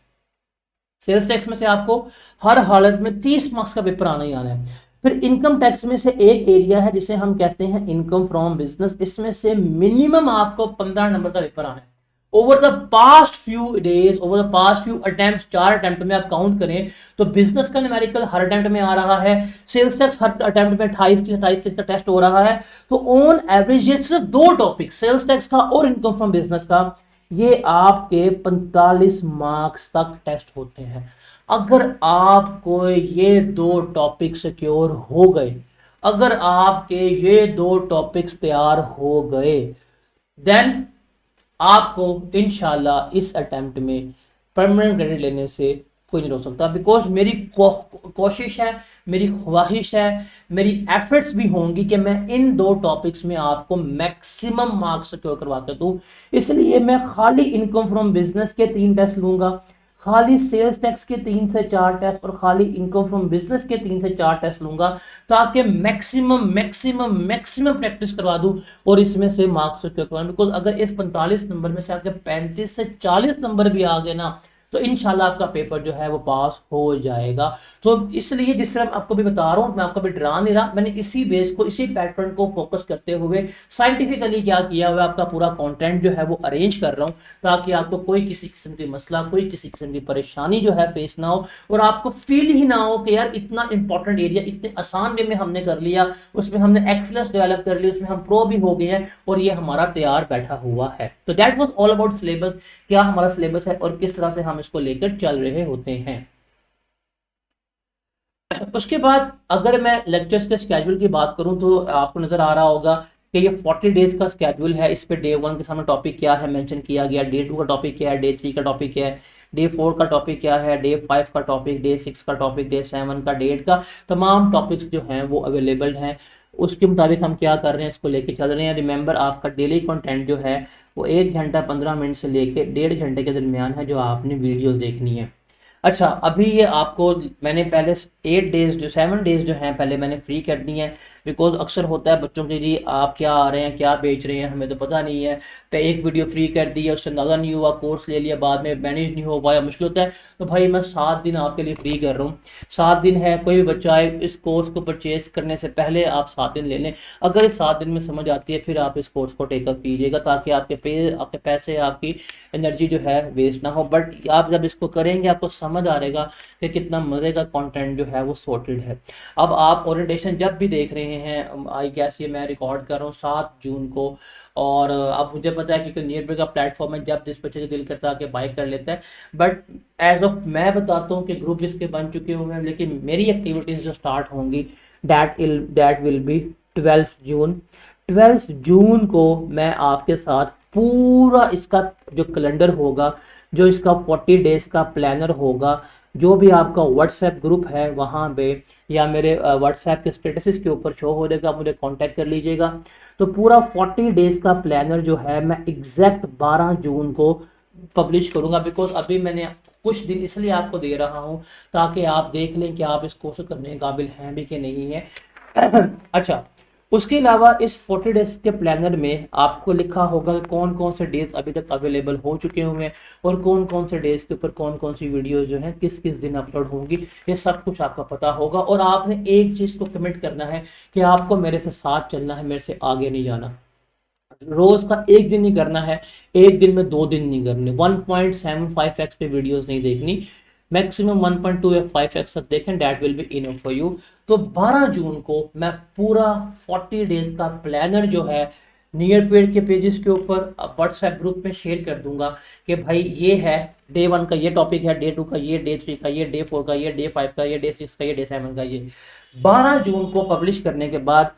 सेल्स टैक्स में से आपको हर हालत में 30 मार्क्स का पेपर आना ही आना है। फिर इनकम टैक्स में से एक एरिया है जिसे हम कहते हैं इनकम फ्रॉम बिजनेस, इसमें से मिनिमम आपको 15 नंबर का पेपर आना है। Over the past few days, over the past few attempt, 4 attempt में आप काउंट करें तो बिजनेस का न्यूमेरिकल हर अटेम्प्ट में आ रहा है, सेल्स टैक्स हर अटेम्प्ट में 28 का टेस्ट हो रहा है। तो ऑन एवरेज ये सिर्फ 2 टॉपिक, सेल्स टैक्स का और इनकम फ्रॉम बिजनेस का, ये आपके 45 मार्क्स तक टेस्ट होते हैं। अगर आपको ये दो टॉपिक सिक्योर हो गए, अगर आपके ये दो टॉपिक्स तैयार हो गए, देन आपको इंशाल्लाह इस अटेम्प्ट में परमानेंट क्रेडिट लेने से कोई नहीं रोक सकता। बिकॉज मेरी कोशिश है, मेरी ख्वाहिश है, मेरी एफर्ट्स भी होंगी कि मैं इन दो टॉपिक्स में आपको मैक्सिमम मार्क्स सिक्योर करवा कर दूं। इसलिए मैं खाली इनकम फ्रॉम बिजनेस के 3 टेस्ट लूंगा, खाली सेल्स टैक्स के 3 से 4 टेस्ट और खाली इनकम फ्रॉम बिजनेस के 3 से 4 टेस्ट लूंगा, ताकि मैक्सिमम मैक्सिमम मैक्सिमम प्रैक्टिस करवा दूं और इसमें से मार्क्स सिक्योर करवा। बिकॉज अगर इस 45 नंबर में से आपके 35 से 40 नंबर भी आ गए ना, तो इंशाल्लाह आपका पेपर जो है वो पास हो जाएगा। तो इसलिए जिस तरह आपको भी बता रहा हूँ, मैं आपको भी डरा नहीं रहा, मैंने इसी बेस को, इसी पैटर्न को फोकस करते हुए साइंटिफिकली क्या किया हुआ, आपका पूरा कंटेंट जो है वो अरेंज कर रहा हूँ, ताकि आपको कोई किसी किस्म की मसला, कोई किसी किस्म की परेशानी जो है फेस ना हो, और आपको फील ही ना हो कि यार इतना इंपॉर्टेंट एरिया इतने आसान वे में हमने कर लिया, उसमें हमने एक्सलेंस डेवलप कर ली, उसमें हम प्रो भी हो गए हैं और ये हमारा तैयार बैठा हुआ है। तो that was all about syllabus, क्या हमारा सिलेबस है और किस तरह से हम इसको लेकर चल रहे होते हैं। उसके बाद अगर मैं लेक्चर्स के स्केड्यूल की बात करूं तो आपको नजर आ रहा होगा कि ये 40 डेज का स्केड्यूल है। इस पे डे 1 के सामने टॉपिक क्या है मेंशन किया गया, डे 2 का टॉपिक क्या है, डे 3 का टॉपिक क्या है, डे 4 का टॉपिक क्या है, डे 5 का टॉपिक, डे 6 का टॉपिक, डे 7 का, डे 8 का, तमाम टॉपिक्स जो हैं वो अवेलेबल हैं। उसके मुताबिक हम क्या कर रहे हैं, इसको लेके चल रहे हैं। रिमेंबर आपका डेली कंटेंट जो है वो 1 घंटा 15 मिनट से लेके 1.5 घंटे के दरमियान है जो आपने वीडियोस देखनी है। अच्छा, अभी ये आपको मैंने पहले 8 डेज जो 7 डेज जो हैं पहले मैंने फ्री कर दी हैं। बिकॉज अक्सर होता है बच्चों के, जी आप क्या आ रहे हैं, क्या बेच रहे हैं, हमें तो पता नहीं है। पे एक वीडियो फ्री कर दी है, उससे अंदाज़ा नहीं हुआ, कोर्स ले लिया, बाद में मैनेज नहीं हो पाया, मुश्किल होता है। तो भाई मैं 7 दिन आपके लिए फ्री कर रहा हूँ। 7 दिन है, कोई भी बच्चा आए, इस कोर्स को परचेज करने से पहले आप 7 दिन ले लें। अगर इस 7 दिन में समझ आती है फिर आप इस कोर्स को टेकअप कीजिएगा, ताकि आपके पैसे, आपकी एनर्जी जो है वेस्ट ना हो। बट आप जब इसको करेंगे आपको समझ आ रहेगा कि कितना मज़े का कंटेंट जो है वो सॉर्टेड है। अब आप ओरिएंटेशन जब भी देख रहे हैं, आई गेस ये मैं रिकॉर्ड कर रहा हूँ 7 जून को, और अब मुझे पता है कि नियर बाय का प्लेटफॉर्म है, जब जिस बच्चे का दिल करता है कि बाय कर लेता है। बट एज ऑफ मैं बताता हूँ कि ग्रुप इसके बन चुके हुए हैं, लेकिन मेरी एक्टिविटीज़ जो स्टार्ट होंगी दैट विल बी 12 जून। 12 जून को मैं आपके साथ पूरा इसका जो कैलेंडर होगा, जो इसका 40 डेज का प्लानर होगा, जो भी आपका व्हाट्सएप ग्रुप है वहाँ पे या मेरे व्हाट्सएप के स्टेटस के ऊपर शो हो जाएगा, मुझे कांटेक्ट कर लीजिएगा। तो पूरा 40 डेज का प्लानर जो है मैं एग्जैक्ट 12 जून को पब्लिश करूँगा। बिकॉज अभी मैंने कुछ दिन इसलिए आपको दे रहा हूँ ताकि आप देख लें कि आप इस कोर्स करने के काबिल हैं भी कि नहीं है। अच्छा, उसके अलावा इस 40 डेज के प्लानर में आपको लिखा होगा कि कौन कौन से डेज अभी तक अवेलेबल हो चुके हुए हैं और कौन कौन से डेज के ऊपर कौन कौन सी वीडियोस जो हैं किस किस दिन अपलोड होंगी, ये सब कुछ आपका पता होगा। और आपने एक चीज़ को कमिट करना है कि आपको मेरे से साथ चलना है, मेरे से आगे नहीं जाना। रोज का एक दिन नहीं करना है, एक दिन में 2 दिन नहीं करने, 1.75x पे वीडियोस नहीं देखनी, मैक्सिमम 1.2 या 5x तक देखें, that will be enough for you. तो 12 जून को मैं पूरा 40 डेज का प्लानर जो है नियर पेड के पेजेस के ऊपर व्हाट्सएप ग्रुप में शेयर कर दूंगा कि भाई ये है डे 1 का ये टॉपिक है, डे 2 का ये, डे 3 का ये, डे 4 का ये, डे 5 का ये, डे 6 का ये, डे 7 का ये। 12 जून को पब्लिश करने के बाद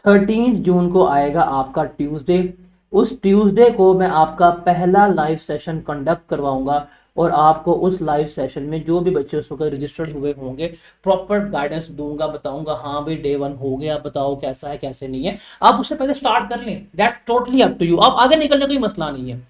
13 जून को आएगा आपका ट्यूसडे। उस ट्यूसडे को मैं आपका पहला लाइव सेशन कंडक्ट करवाऊंगा और आपको उस लाइव सेशन में जो भी बच्चे उस वक्त रजिस्टर्ड हुए होंगे प्रॉपर गाइडेंस दूंगा, बताऊंगा हाँ भाई डे 1 हो गया, बताओ कैसा है कैसे नहीं है। आप उससे पहले स्टार्ट कर लें, that totally up to you, आप आगे निकलने कोई मसला नहीं है।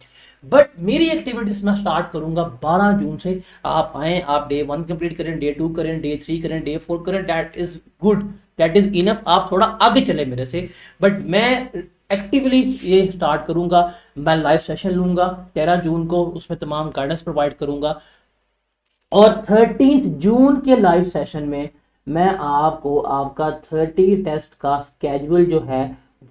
बट मेरी एक्टिविटीज मैं स्टार्ट करूंगा 12 जून से। आप आए, आप डे 1 कंप्लीट करें, डे 2 करें, डे 3 करें, डे 4 करें, that is good, that is enough. आप थोड़ा आगे चले मेरे से, बट मैं एक्टिवली ये स्टार्ट करूंगा। मैं लाइव सेशन लूंगा 13 जून को, उसमें तमाम गाइडेंस प्रोवाइड करूंगा। और 13 जून के लाइव सेशन में मैं आपको आपका 30 टेस्ट का स्केड्यूल जो है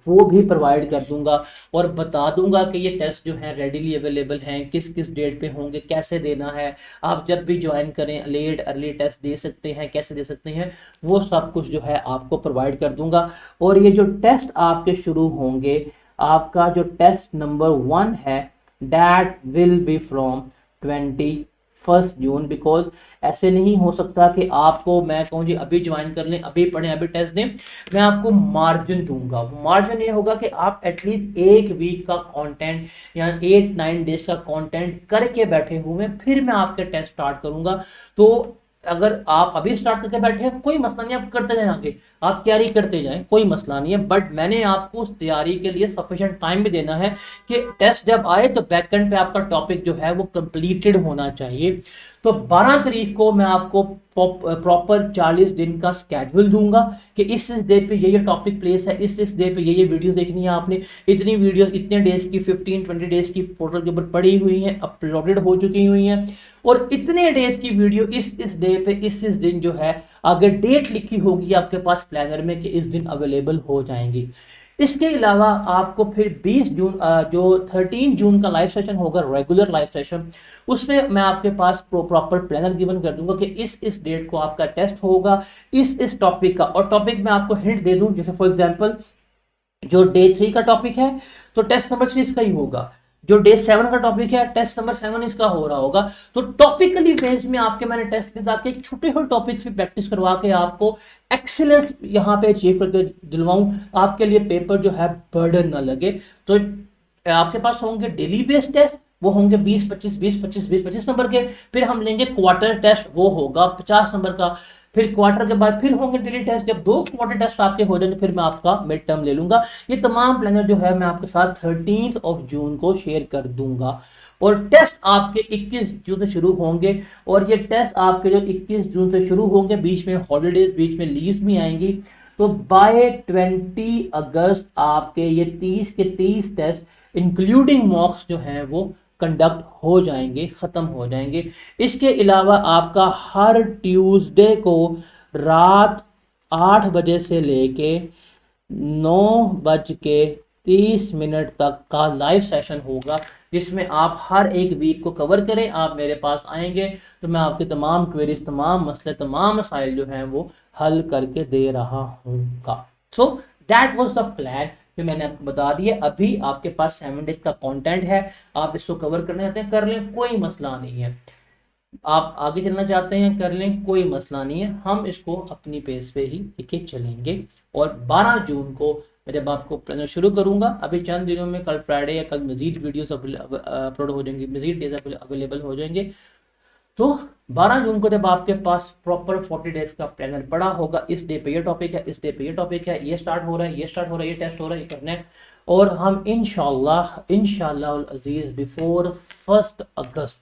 वो भी प्रोवाइड कर दूंगा और बता दूंगा कि ये टेस्ट जो है रेडीली अवेलेबल हैं, किस किस डेट पे होंगे, कैसे देना है, आप जब भी ज्वाइन करें लेट अर्ली टेस्ट दे सकते हैं, कैसे दे सकते हैं, वो सब कुछ जो है आपको प्रोवाइड कर दूंगा। और ये जो टेस्ट आपके शुरू होंगे, आपका जो टेस्ट नंबर 1 है that will B from 21 June, because ऐसे नहीं हो सकता कि आपको मैं कहूँ जी अभी ज्वाइन कर लें, अभी पढ़ें, अभी टेस्ट दें। मैं आपको मार्जिन दूंगा। मार्जिन ये होगा कि आप एटलीस्ट एक वीक का कंटेंट या 8-9 डेज का कंटेंट करके बैठे हुए, फिर मैं आपके टेस्ट स्टार्ट करूंगा। तो अगर आप अभी स्टार्ट करके बैठे हैं कोई मसला नहीं, आप करते जाएं, आगे आप तैयारी करते जाएं, कोई मसला नहीं है। बट मैंने आपको उस तैयारी के लिए सफिशिएंट टाइम भी देना है कि टेस्ट जब आए तो बैकएंड पे आपका टॉपिक जो है वो कंप्लीटेड होना चाहिए। तो 12 तारीख को मैं आपको प्रॉपर 40 दिन का स्केड्यूल दूंगा कि इस डे पे ये टॉपिक प्लेस है, इस डे पे ये वीडियोस देखनी है आपने, इतनी वीडियोस इतने डेज की 15-20 डेज की पोर्टल के ऊपर पड़ी हुई हैं, अपलोडेड हो चुकी हुई हैं, और इतने डेज की वीडियो इस डे पे इस दिन जो है अगर डेट लिखी होगी आपके पास प्लानर में कि इस दिन अवेलेबल हो जाएंगी। इसके अलावा आपको फिर 20 जून जो 13 जून का लाइव सेशन होगा, रेगुलर लाइव सेशन, उसमें मैं आपके पास प्रॉपर प्लानर गिवन कर दूंगा कि इस डेट को आपका टेस्ट होगा इस टॉपिक का। और टॉपिक मैं आपको हिंट दे दूं, जैसे फॉर एग्जांपल जो डे 3 का टॉपिक है तो टेस्ट नंबर 3 इसका ही होगा, जो डे 7 का टॉपिक है टेस्ट नंबर 7 इसका हो रहा होगा। तो टॉपिकली बेस में आपके मैंने टेस्ट लिए ताकि छोटे छोटे टॉपिक्स पे प्रैक्टिस करवा के आपको एक्सीलेंस यहाँ पे अचीव करके दिलवाऊं, आपके लिए पेपर जो है बर्डन ना लगे। तो आपके पास होंगे डेली बेस्ड टेस्ट, वो होंगे 20-25 नंबर के। फिर हम लेंगे क्वार्टर टेस्ट, वो होगा 50 नंबर का। फिर क्वार्टर के बाद फिर होंगे डेली टेस्ट। जब 2 क्वार्टर टेस्ट आपके हो जाएंगे फिर मैं आपका मिड टर्म ले लूंगा। ये तमाम प्लानर जो है मैं आपके साथ 13 जून को शेयर कर दूंगा। और टेस्ट आपके 21 जून से शुरू होंगे, और ये टेस्ट आपके जो 21 जून से शुरू होंगे, बीच में हॉलीडेज, बीच में लीव्स भी आएंगी, तो बाय 20 अगस्त आपके ये 30 के 30 टेस्ट इंक्लूडिंग मॉक्स जो हैं वो कंडक्ट हो जाएंगे, ख़त्म हो जाएंगे। इसके अलावा आपका हर ट्यूसडे को रात 8 बजे से लेके 9:30 तक का लाइव सेशन होगा, जिसमें आप हर एक वीक को कवर करें। आप मेरे पास आएंगे तो मैं आपके तमाम क्वेरीज, तमाम मसले, तमाम मसाइल जो हैं वो हल करके दे रहा हूँगा। So that was the plan जो मैंने आपको बता दिया। अभी आपके पास 7 डेज का कंटेंट है, आप इसको कवर करना चाहते हैं कर लें, कोई मसला नहीं है। आप आगे चलना चाहते हैं कर लें, कोई मसला नहीं है। हम इसको अपनी पेस पे ही लेके चलेंगे। और 12 जून को मैं जब आपको प्लानर शुरू करूंगा, अभी चंद दिनों में कल फ्राइडे या कल मजीद वीडियोस अपलोड हो जाएंगी, मजीद डेज अवेलेबल हो जाएंगे। तो 12 जून को जब आपके पास प्रॉपर 40 डेज का प्लानर पड़ा होगा, इस डे पे ये टॉपिक है, इस डे पे ये टॉपिक है, ये स्टार्ट हो रहा है, ये स्टार्ट हो रहा है, ये टेस्ट हो रहा है, ये करना है, और हम इंशाल्लाह अजीज बिफोर 1 अगस्त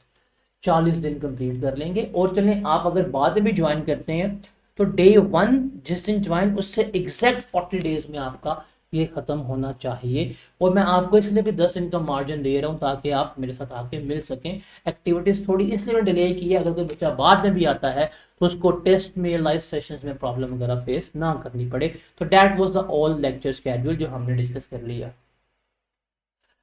40 दिन कंप्लीट कर लेंगे। और चलें, आप अगर बाद में भी ज्वाइन करते हैं तो डे 1 जिस दिन ज्वाइन उससे एग्जैक्ट 40 डेज में आपका ये ख़त्म होना चाहिए। और मैं आपको इसलिए भी 10 दिन का मार्जिन दे रहा हूँ ताकि आप मेरे साथ आके मिल सकें। एक्टिविटीज़ थोड़ी इसलिए मैं डिले की है, अगर कोई बच्चा बाद में भी आता है तो उसको टेस्ट में, लाइव सेशंस में प्रॉब्लम वगैरह फेस ना करनी पड़े। तो that was the all lecture schedule जो हमने डिस्कस कर लिया।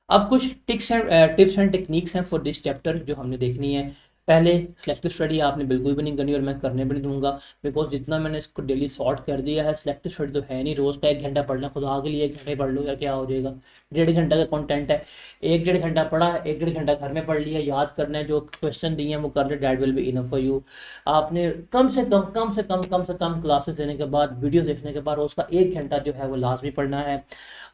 अब कुछ टिप्स एंड टेक्निक्स हैं फॉर दिस चैप्टर जो हमने देखनी है। पहले सिलेक्टिव स्टडी आपने बिल्कुल भी नहीं करनी और मैं करने भी नहीं दूंगा, बिकॉज जितना मैंने इसको डेली सॉर्ट कर दिया है। सिलेक्टिव स्टडी तो है नहीं, रोज़ का 1 घंटा पढ़ना, खुदा के लिए 1 घंटे पढ़ लो या क्या हो जाएगा। 1.5 घंटा का कंटेंट है, 1-1.5 घंटा पढ़ा है, 1-1.5 घंटा घर में पढ़ लिया, याद करना है, जो क्वेश्चन दिए हैं वो कर ले, that will be enough for you. आपने कम से कम क्लासेस देने के बाद, वीडियो देखने के बाद उसका 1 घंटा जो है वो लाजमी पढ़ना है।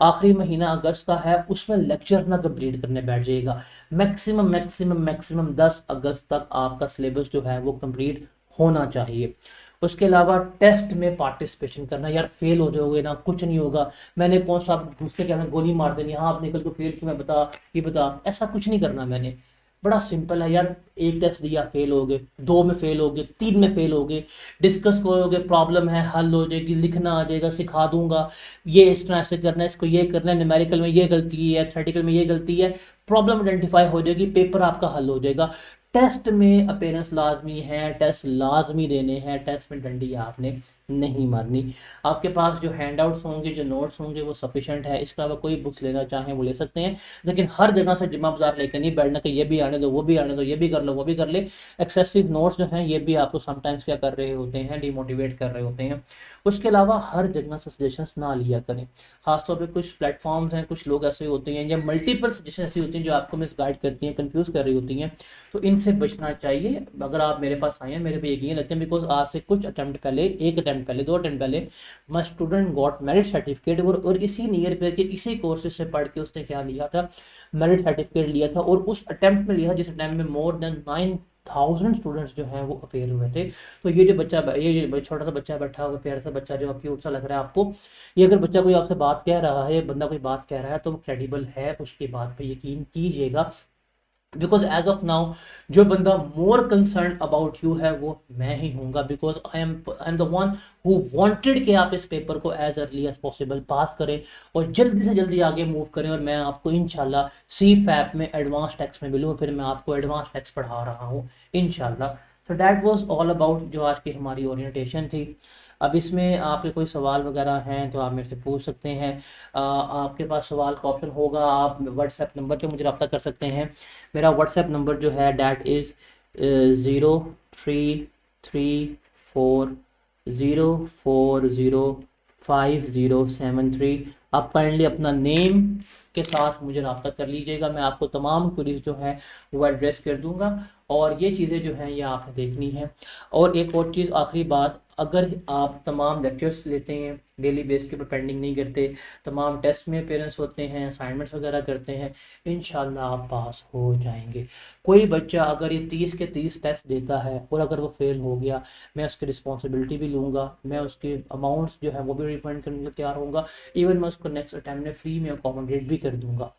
आखिरी महीना अगस्त का है, उसमें लेक्चर ना कंप्लीट करने बैठ जाइएगा। मैक्सिमम 10 अगस्त तक आपका सिलेबस जो है वो कंप्लीट होना चाहिए। उसके अलावा टेस्ट में पार्टिसिपेशन करना। यार फेल हो जाओगे ना, कुछ नहीं होगा, मैंने कौन सा दूसरे क्या गोली मार देनी, हाँ आप निकल को फेल क्यों, मैं बता ये बता, ऐसा कुछ नहीं करना मैंने। बड़ा सिंपल है यार, 1 टेस्ट दिया फेल हो गए, 2 में फेल हो गए, 3 में फेल हो गए, डिस्कस करोगे, प्रॉब्लम है हल हो जाएगी, लिखना आ जाएगा, सिखा दूंगा, ये इस तरह से करना है, इसको ये करना है, न्यूमेरिकल में ये गलती है, थ्योरेटिकल में ये गलती है, प्रॉब्लम आइडेंटिफाई हो जाएगी, पेपर आपका हल हो जाएगा। टेस्ट में अपीयरेंस लाजमी है, टेस्ट लाजमी देने हैं, टेस्ट में डंडी आपने नहीं मारनी। आपके पास जो हैंड आउट्स होंगे, जो नोट्स होंगे, वो सफिशेंट है। इसके अलावा कोई बुक्स लेना चाहें वो ले सकते हैं, लेकिन हर जगह से जिम्मा बाजार लेकर नहीं बैठना कि ये भी आने दो, वो भी आने दो, ये भी कर लो, वो भी कर ले। एक्सेसिव नोट्स जो हैं ये भी आपको समटाइम्स क्या कर रहे होते हैं, डिमोटिवेट कर रहे होते हैं। उसके अलावा हर जगह से सजेशंस ना लिया करें। खासतौर पे कुछ प्लेटफॉर्म्स हैं, कुछ लोग ऐसे होते हैं, या मल्टीपल सजेशन ऐसी होती हैं जो आपको मिसगाइड करती हैं, कंफ्यूज कर रही होती हैं। तो इनसे बचना चाहिए। अगर आप मेरे पास आए हैं, मेरे पे यकीन रखें, बिकॉज आज से कुछ अटैम्प्ट पहले, एक अटैम्प्ट पहले, 2 अटैम्प्ट पहले, my student got merit certificate, और इसी नियर पे के इसी कोर्सेज से पढ़ के उसने क्या लिया था, मेरिट सर्टिफिकेट लिया था। और उस अटैम्प्ट में लिया जिस अटैम्प्ट में मोर देन 9,000 स्टूडेंट्स जो हैं वो अपेयर हुए थे। तो ये जो बच्चा, ये जो छोटा सा बच्चा बैठा हुआ, प्यारा सा बच्चा जो क्यूट सा लग रहा है आपको, ये अगर बच्चा कोई आपसे बात कह रहा है, बंदा कोई बात कह रहा है, तो वो क्रेडिबल है, उसकी बात पे यकीन कीजिएगा। बिकॉज एज ऑफ नाउ जो बंदा मोर कंसर्न अबाउट यू है वो मैं ही हूँगा, because I am the one who wanted कि आप इस पेपर को as early as possible pass करें और जल्दी से जल्दी आगे मूव करें, और मैं आपको इंशाल्लाह सी फैप में एडवांस टैक्स में मिलूँ, फिर मैं आपको एडवांस टैक्स पढ़ा रहा हूँ इंशाल्लाह। सो दैट वाज ऑल अबाउट जो आज की हमारी ओरिएंटेशन थी। अब इसमें आपके कोई सवाल वगैरह हैं तो आप मेरे से पूछ सकते हैं। आपके पास सवाल का ऑप्शन होगा, आप व्हाट्सएप नंबर पे मुझे रब्ता कर सकते हैं। मेरा व्हाट्सएप नंबर जो है डैट इज़ 0334040507 आप काइंडली अपना नेम के साथ मुझे रब्ता कर लीजिएगा। मैं आपको तमाम क्वेरीज जो है वो एड्रेस कर दूंगा, और ये चीज़ें जो हैं ये आपने देखनी है। और एक और चीज़, आखिरी बात, अगर आप तमाम लेक्चर्स लेते हैं, डेली बेस के ऊपर पेंडिंग नहीं करते, तमाम टेस्ट में पेरेंट्स होते हैं, असाइनमेंट्स वगैरह करते हैं, इंशाल्लाह आप पास हो जाएंगे। कोई बच्चा अगर ये 30 के 30 टेस्ट देता है और अगर वो फेल हो गया, मैं उसकी रिस्पॉन्सिबिलिटी भी लूँगा, मैं उसके अमाउंट्स जो है वो भी रिफंड करने को तैयार होऊंगा, इवन मैं उसको नेक्स्ट अटैम्प्ट में फ्री में अकोमोडेट भी कर दूंगा।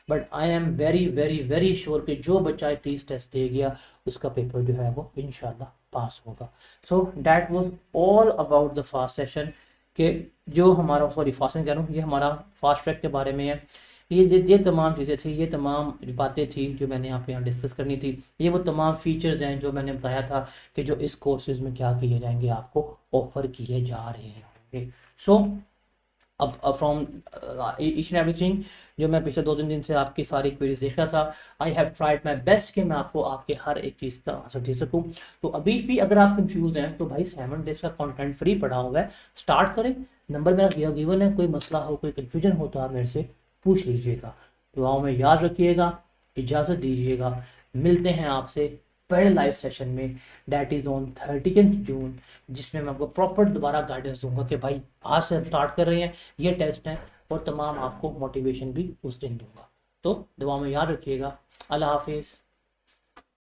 But I am very very very sure कि जो बच्चा 30 टेस्ट दे गया उसका पेपर जो है वो इंशाल्लाह पास होगा। सो that was all about the fast session के जो हमारा, सॉरी फास्ट कह रहा हूँ, ये हमारा फास्ट ट्रैक के बारे में है। ये तमाम चीज़ें थी, ये तमाम बातें थी जो मैंने यहाँ डिस्कस करनी थी। ये वो तमाम फीचर्स हैं जो मैंने बताया था कि जो इस कोर्सेज में क्या किए जाएंगे, आपको ऑफर किए जा रहे होंगे। सो अब फ्रॉम ईच एंड एवरीथिंग जो मैं पिछले 2-3 दिन से आपकी सारी क्वेरीज देख रहा था, I have tried my best कि मैं आपको आपके हर एक चीज़ का आंसर दे सकूं। तो अभी भी अगर आप कंफ्यूज हैं तो भाई 7 डेज का कंटेंट फ्री पड़ा हुआ है, स्टार्ट करें। नंबर मेरा गिवन है, कोई मसला हो, कोई कन्फ्यूजन हो तो आप मेरे से पूछ लीजिएगा। दुआओं में याद रखिएगा, इजाज़त दीजिएगा, मिलते हैं आपसे पहले लाइव सेशन में, डैट इज़ ऑन 30 जून, जिसमें मैं आपको प्रॉपर दोबारा गाइडेंस दूंगा कि भाई आज से हम स्टार्ट कर रहे हैं, ये टेस्ट है, और तमाम आपको मोटिवेशन भी उस दिन दूंगा। तो दुआ में याद रखिएगा। अल्लाह हाफिज़।